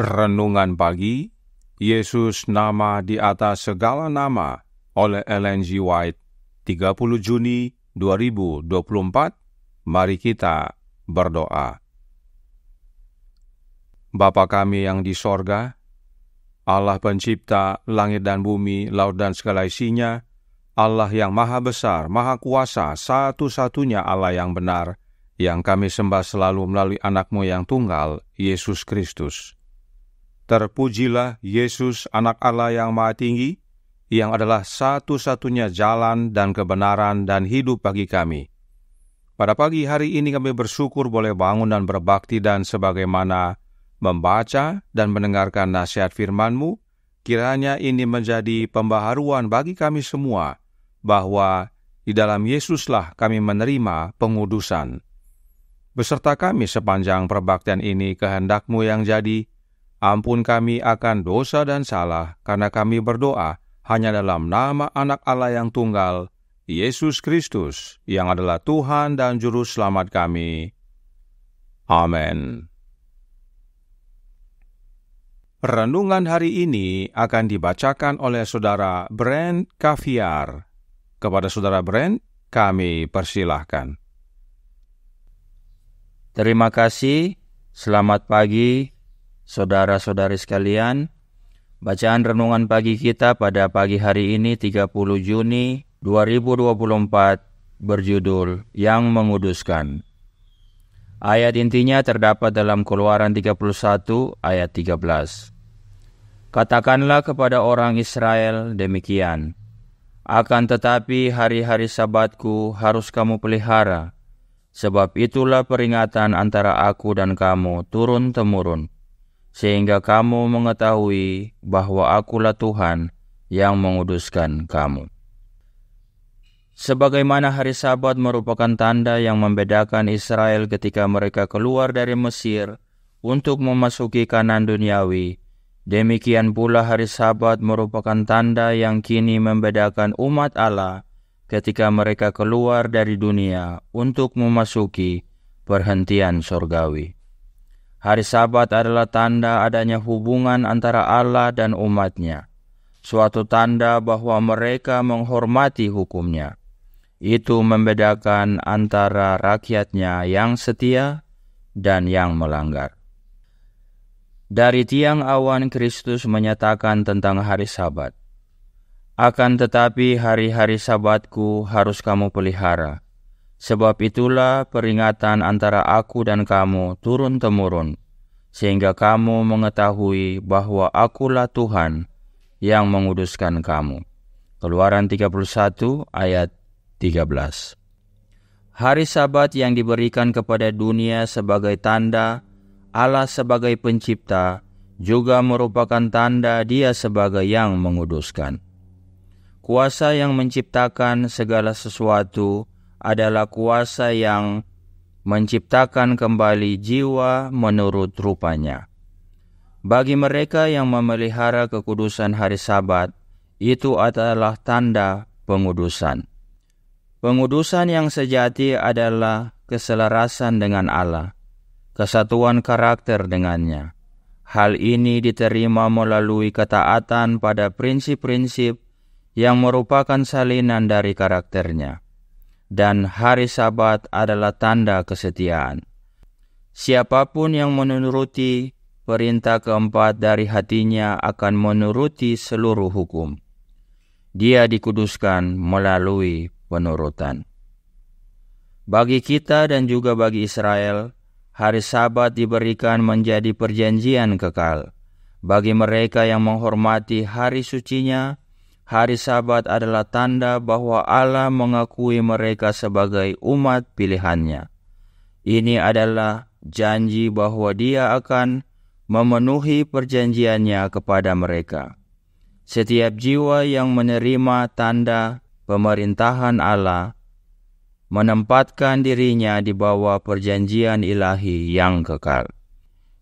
Renungan pagi, Yesus nama di atas segala nama, oleh Ellen G. White, 30 Juni 2024. Mari kita berdoa. Bapa kami yang di sorga, Allah pencipta langit dan bumi, laut dan segala isinya, Allah yang maha besar, maha kuasa, satu-satunya Allah yang benar, yang kami sembah selalu melalui anak-Mu yang tunggal, Yesus Kristus. Terpujilah Yesus, anak Allah yang maha tinggi, yang adalah satu-satunya jalan dan kebenaran dan hidup bagi kami. Pada pagi hari ini kami bersyukur boleh bangun dan berbakti, dan sebagaimana membaca dan mendengarkan nasihat firman-Mu, kiranya ini menjadi pembaharuan bagi kami semua, bahwa di dalam Yesuslah kami menerima pengudusan. Beserta kami sepanjang perbaktian ini, kehendak-Mu yang jadi. Ampun kami akan dosa dan salah, karena kami berdoa hanya dalam nama anak Allah yang tunggal, Yesus Kristus, yang adalah Tuhan dan Juru Selamat kami. Amin. Renungan hari ini akan dibacakan oleh Saudara Brent Caviar. Kepada Saudara Brent, kami persilahkan. Terima kasih, selamat pagi, saudara-saudari sekalian. Bacaan renungan pagi kita pada pagi hari ini 30 Juni 2024 berjudul Yang Menguduskan. Ayat intinya terdapat dalam Keluaran 31 ayat 13. Katakanlah kepada orang Israel demikian, akan tetapi hari-hari Sabatku harus kamu pelihara, sebab itulah peringatan antara aku dan kamu turun-temurun, sehingga kamu mengetahui bahwa akulah Tuhan yang menguduskan kamu. Sebagaimana hari Sabat merupakan tanda yang membedakan Israel ketika mereka keluar dari Mesir untuk memasuki Kanaan duniawi, demikian pula hari Sabat merupakan tanda yang kini membedakan umat Allah ketika mereka keluar dari dunia untuk memasuki perhentian surgawi. Hari Sabat adalah tanda adanya hubungan antara Allah dan umatnya, suatu tanda bahwa mereka menghormati hukumnya. Itu membedakan antara rakyatnya yang setia dan yang melanggar. Dari tiang awan Kristus menyatakan tentang hari Sabat. Akan tetapi hari-hari Sabatku harus kamu pelihara, sebab itulah peringatan antara aku dan kamu turun-temurun, sehingga kamu mengetahui bahwa akulah Tuhan yang menguduskan kamu. Keluaran 31 ayat 13. Hari Sabat yang diberikan kepada dunia sebagai tanda Allah sebagai pencipta juga merupakan tanda Dia sebagai yang menguduskan. Kuasa yang menciptakan segala sesuatu adalah kuasa yang menciptakan kembali jiwa menurut rupanya. Bagi mereka yang memelihara kekudusan hari Sabat, itu adalah tanda pengudusan. Pengudusan yang sejati adalah keselarasan dengan Allah, kesatuan karakter dengannya. Hal ini diterima melalui ketaatan pada prinsip-prinsip yang merupakan salinan dari karakternya. Dan hari Sabat adalah tanda kesetiaan. Siapapun yang menuruti perintah keempat dari hatinya akan menuruti seluruh hukum. Dia dikuduskan melalui penurutan. Bagi kita dan juga bagi Israel, hari Sabat diberikan menjadi perjanjian kekal. Bagi mereka yang menghormati hari sucinya, hari Sabat adalah tanda bahwa Allah mengakui mereka sebagai umat pilihannya. Ini adalah janji bahwa Dia akan memenuhi perjanjiannya kepada mereka. Setiap jiwa yang menerima tanda pemerintahan Allah menempatkan dirinya di bawah perjanjian ilahi yang kekal.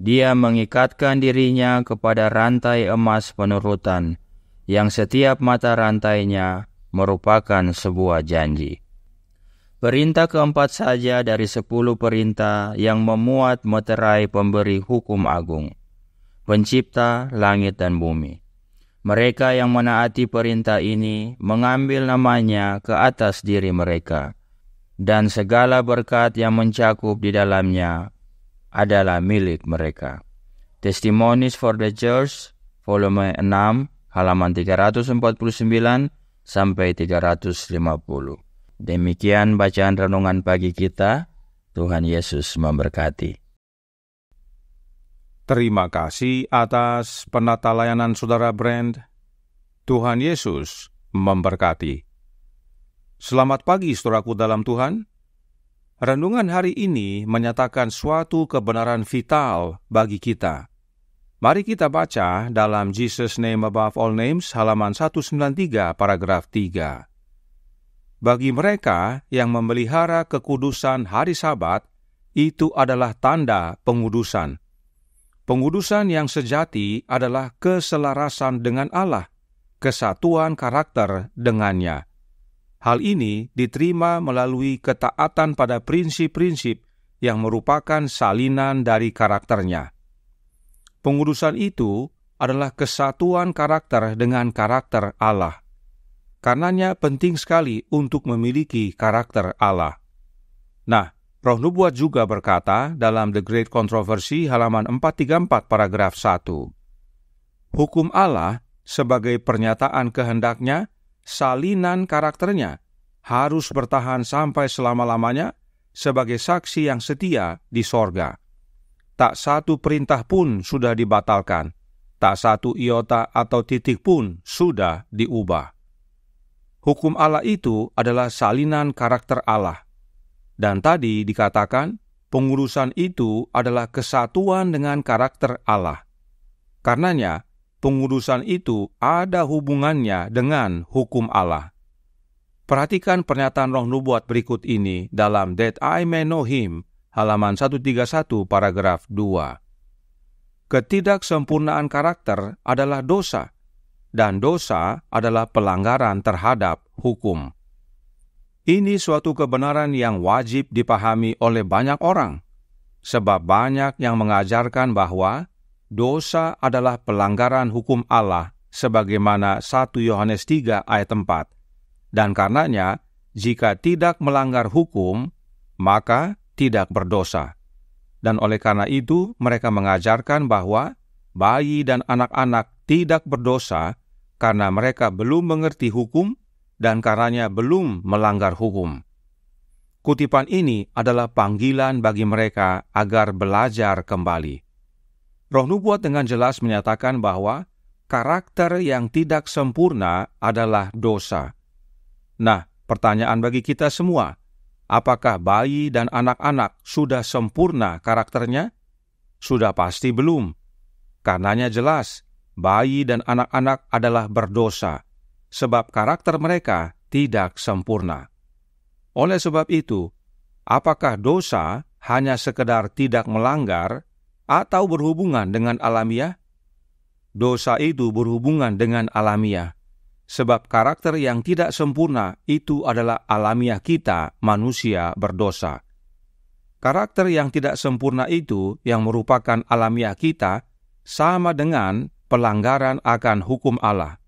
Dia mengikatkan dirinya kepada rantai emas penurutan, yang setiap mata rantainya merupakan sebuah janji. Perintah keempat saja dari 10 perintah yang memuat meterai pemberi hukum agung. pencipta langit dan bumi. Mereka yang menaati perintah ini mengambil namanya ke atas diri mereka, dan segala berkat yang mencakup di dalamnya adalah milik mereka. Testimonies for the Church, volume 6, halaman 349 sampai 350. Demikian bacaan renungan pagi kita. Tuhan Yesus memberkati. Terima kasih atas penata layanan Saudara Brand. Tuhan Yesus memberkati. Selamat pagi saudaraku dalam Tuhan. Renungan hari ini menyatakan suatu kebenaran vital bagi kita. Mari kita baca dalam Jesus Name Above All Names, halaman 193, paragraf 3. Bagi mereka yang memelihara kekudusan hari Sabat, itu adalah tanda pengudusan. Pengudusan yang sejati adalah keselarasan dengan Allah, kesatuan karakter dengannya. Hal ini diterima melalui ketaatan pada prinsip-prinsip yang merupakan salinan dari karakternya. Pengudusan itu adalah kesatuan karakter dengan karakter Allah. Karenanya penting sekali untuk memiliki karakter Allah. Nah, Roh Nubuat juga berkata dalam The Great Controversy halaman 434 paragraf 1. Hukum Allah sebagai pernyataan kehendaknya, salinan karakternya, harus bertahan sampai selama-lamanya sebagai saksi yang setia di sorga. Tak satu perintah pun sudah dibatalkan, tak satu iota atau titik pun sudah diubah. Hukum Allah itu adalah salinan karakter Allah. Dan tadi dikatakan, pengudusan itu adalah kesatuan dengan karakter Allah. Karenanya, pengudusan itu ada hubungannya dengan hukum Allah. Perhatikan pernyataan Roh Nubuat berikut ini dalam That I May Know Him, halaman 131, paragraf 2. Ketidaksempurnaan karakter adalah dosa, dan dosa adalah pelanggaran terhadap hukum. Ini suatu kebenaran yang wajib dipahami oleh banyak orang, sebab banyak yang mengajarkan bahwa dosa adalah pelanggaran hukum Allah, sebagaimana 1 Yohanes 3 ayat 4. Dan karenanya, jika tidak melanggar hukum, maka tidak berdosa. Dan oleh karena itu, mereka mengajarkan bahwa bayi dan anak-anak tidak berdosa karena mereka belum mengerti hukum dan karenanya belum melanggar hukum. Kutipan ini adalah panggilan bagi mereka agar belajar kembali. Roh Nubuat dengan jelas menyatakan bahwa karakter yang tidak sempurna adalah dosa. Nah, pertanyaan bagi kita semua, apakah bayi dan anak-anak sudah sempurna karakternya? Sudah pasti belum. Karenanya jelas, bayi dan anak-anak adalah berdosa, sebab karakter mereka tidak sempurna. Oleh sebab itu, apakah dosa hanya sekedar tidak melanggar atau berhubungan dengan alamiah? Dosa itu berhubungan dengan alamiah, sebab karakter yang tidak sempurna itu adalah alamiah kita, manusia berdosa. Karakter yang tidak sempurna itu yang merupakan alamiah kita sama dengan pelanggaran akan hukum Allah.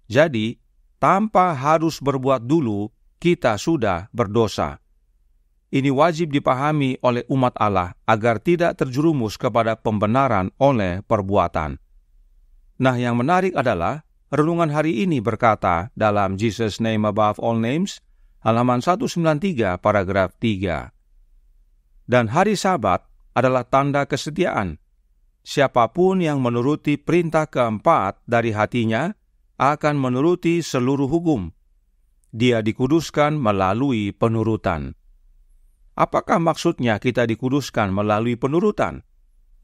Jadi, tanpa harus berbuat dulu, kita sudah berdosa. Ini wajib dipahami oleh umat Allah agar tidak terjerumus kepada pembenaran oleh perbuatan. Nah, yang menarik adalah renungan hari ini berkata dalam Jesus Name Above All Names, halaman 193, paragraf 3. Dan hari Sabat adalah tanda kesetiaan. Siapapun yang menuruti perintah keempat dari hatinya akan menuruti seluruh hukum. Dia dikuduskan melalui penurutan. Apakah maksudnya kita dikuduskan melalui penurutan?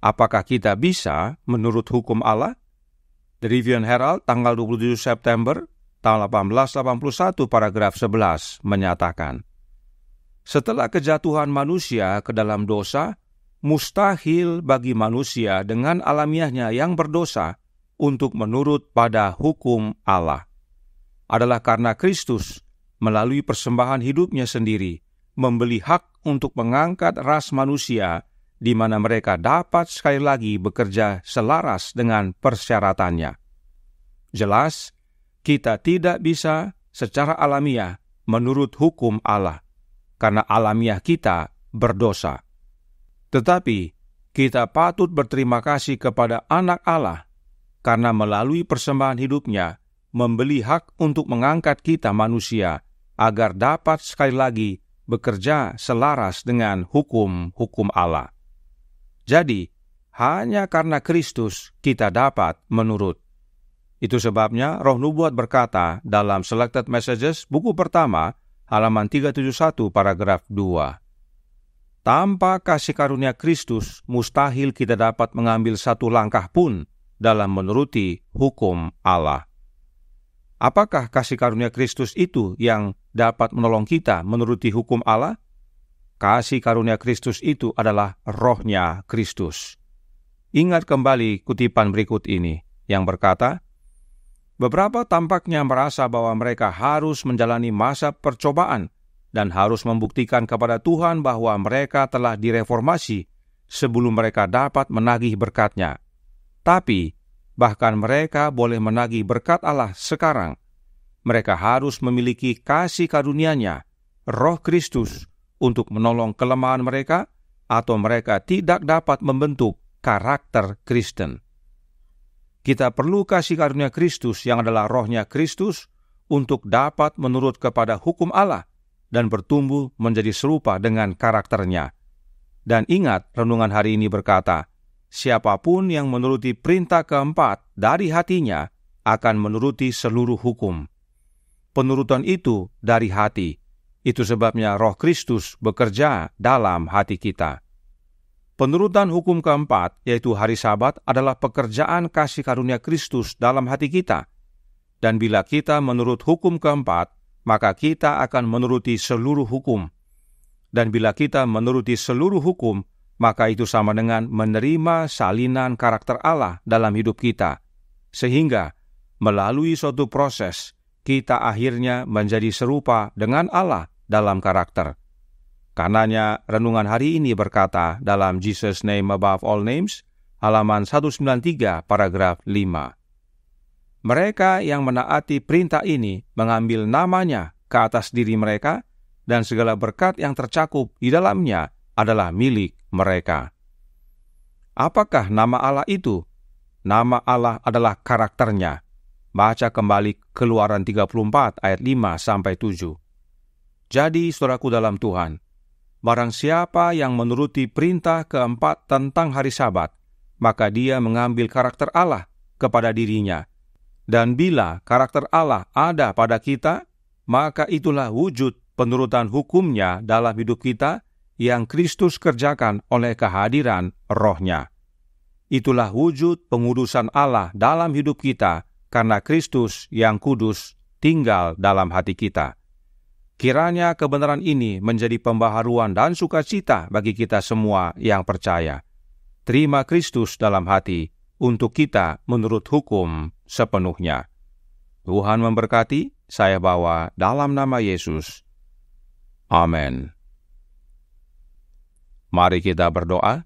Apakah kita bisa menurut hukum Allah? The Review and Herald tanggal 27 September tahun 1881 paragraf 11 menyatakan, setelah kejatuhan manusia ke dalam dosa, mustahil bagi manusia dengan alamiahnya yang berdosa untuk menurut pada hukum Allah. Adalah karena Kristus melalui persembahan hidupnya sendiri membeli hak untuk mengangkat ras manusia di mana mereka dapat sekali lagi bekerja selaras dengan persyaratannya. Jelas, kita tidak bisa secara alamiah menurut hukum Allah, karena alamiah kita berdosa. Tetapi, kita patut berterima kasih kepada Anak Allah, karena melalui persembahan hidupnya, membeli hak untuk mengangkat kita manusia, agar dapat sekali lagi bekerja selaras dengan hukum-hukum Allah. Jadi, hanya karena Kristus kita dapat menurut. Itu sebabnya Roh Nubuat berkata dalam Selected Messages buku pertama, halaman 371 paragraf 2. Tanpa kasih karunia Kristus, mustahil kita dapat mengambil satu langkah pun dalam menuruti hukum Allah. Apakah kasih karunia Kristus itu yang dapat menolong kita menuruti hukum Allah? Kasih karunia Kristus itu adalah Roh-Nya Kristus. Ingat kembali kutipan berikut ini yang berkata, beberapa tampaknya merasa bahwa mereka harus menjalani masa percobaan dan harus membuktikan kepada Tuhan bahwa mereka telah direformasi sebelum mereka dapat menagih berkat-Nya. Tapi, bahkan mereka boleh menagih berkat Allah sekarang. Mereka harus memiliki kasih karunia-Nya, Roh Kristus, untuk menolong kelemahan mereka, atau mereka tidak dapat membentuk karakter Kristen. Kita perlu kasih karunia Kristus yang adalah Roh-Nya Kristus untuk dapat menurut kepada hukum Allah dan bertumbuh menjadi serupa dengan karakternya. Dan ingat, renungan hari ini berkata, siapapun yang menuruti perintah keempat dari hatinya akan menuruti seluruh hukum. Penurutan itu dari hati. Itu sebabnya Roh Kristus bekerja dalam hati kita. Penurutan hukum keempat, yaitu hari Sabat, adalah pekerjaan kasih karunia Kristus dalam hati kita. Dan bila kita menurut hukum keempat, maka kita akan menuruti seluruh hukum. Dan bila kita menuruti seluruh hukum, maka itu sama dengan menerima salinan karakter Allah dalam hidup kita. Sehingga, melalui suatu proses, kita akhirnya menjadi serupa dengan Allah dalam karakter. Karenanya, renungan hari ini berkata dalam Jesus Name Above All Names, halaman 193, paragraf 5. Mereka yang menaati perintah ini mengambil namanya ke atas diri mereka, dan segala berkat yang tercakup di dalamnya adalah milik mereka. Apakah nama Allah itu? Nama Allah adalah karakternya. Baca kembali Keluaran 34 ayat 5-7. Jadi, saudaraku dalam Tuhan, barang siapa yang menuruti perintah keempat tentang hari Sabat, maka dia mengambil karakter Allah kepada dirinya. Dan bila karakter Allah ada pada kita, maka itulah wujud penurutan hukumnya dalam hidup kita yang Kristus kerjakan oleh kehadiran Roh-Nya. Itulah wujud pengudusan Allah dalam hidup kita karena Kristus yang kudus tinggal dalam hati kita. Kiranya kebenaran ini menjadi pembaharuan dan sukacita bagi kita semua yang percaya. Terima Kristus dalam hati untuk kita menurut hukum sepenuhnya. Tuhan memberkati, saya bawa dalam nama Yesus. Amin. Mari kita berdoa.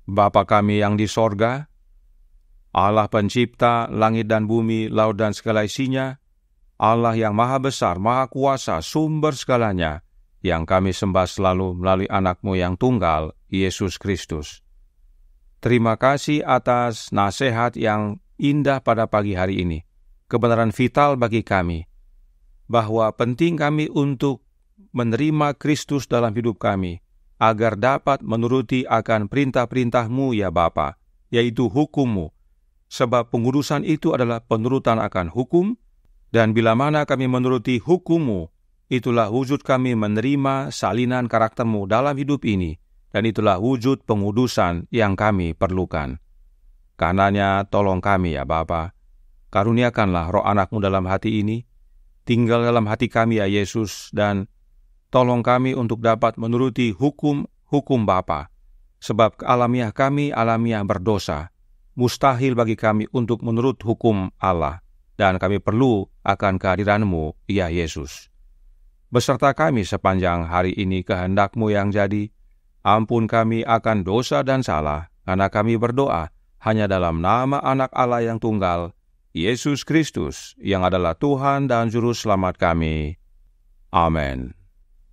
Bapa kami yang di sorga, Allah pencipta langit dan bumi, laut dan segala isinya, Allah yang maha besar, maha kuasa, sumber segalanya, yang kami sembah selalu melalui anak-Mu yang tunggal, Yesus Kristus. Terima kasih atas nasihat yang indah pada pagi hari ini. Kebenaran vital bagi kami, bahwa penting kami untuk menerima Kristus dalam hidup kami, agar dapat menuruti akan perintah-perintah-Mu ya Bapa, yaitu hukum-Mu. Sebab pengudusan itu adalah penurutan akan hukum, dan bila mana kami menuruti hukum-Mu, itulah wujud kami menerima salinan karakter-Mu dalam hidup ini, dan itulah wujud pengudusan yang kami perlukan. Karenanya tolong kami ya Bapa, karuniakanlah roh anak-Mu dalam hati ini, tinggal dalam hati kami ya Yesus, dan tolong kami untuk dapat menuruti hukum Bapa, sebab alamiah kami alamiah berdosa, mustahil bagi kami untuk menurut hukum Allah. Dan kami perlu akan kehadiran-Mu, ya Yesus. Beserta kami sepanjang hari ini kehendak-Mu yang jadi, Ampun kami akan dosa dan salah, karena kami berdoa hanya dalam nama Anak Allah yang tunggal, Yesus Kristus, yang adalah Tuhan dan Juru Selamat kami. Amin.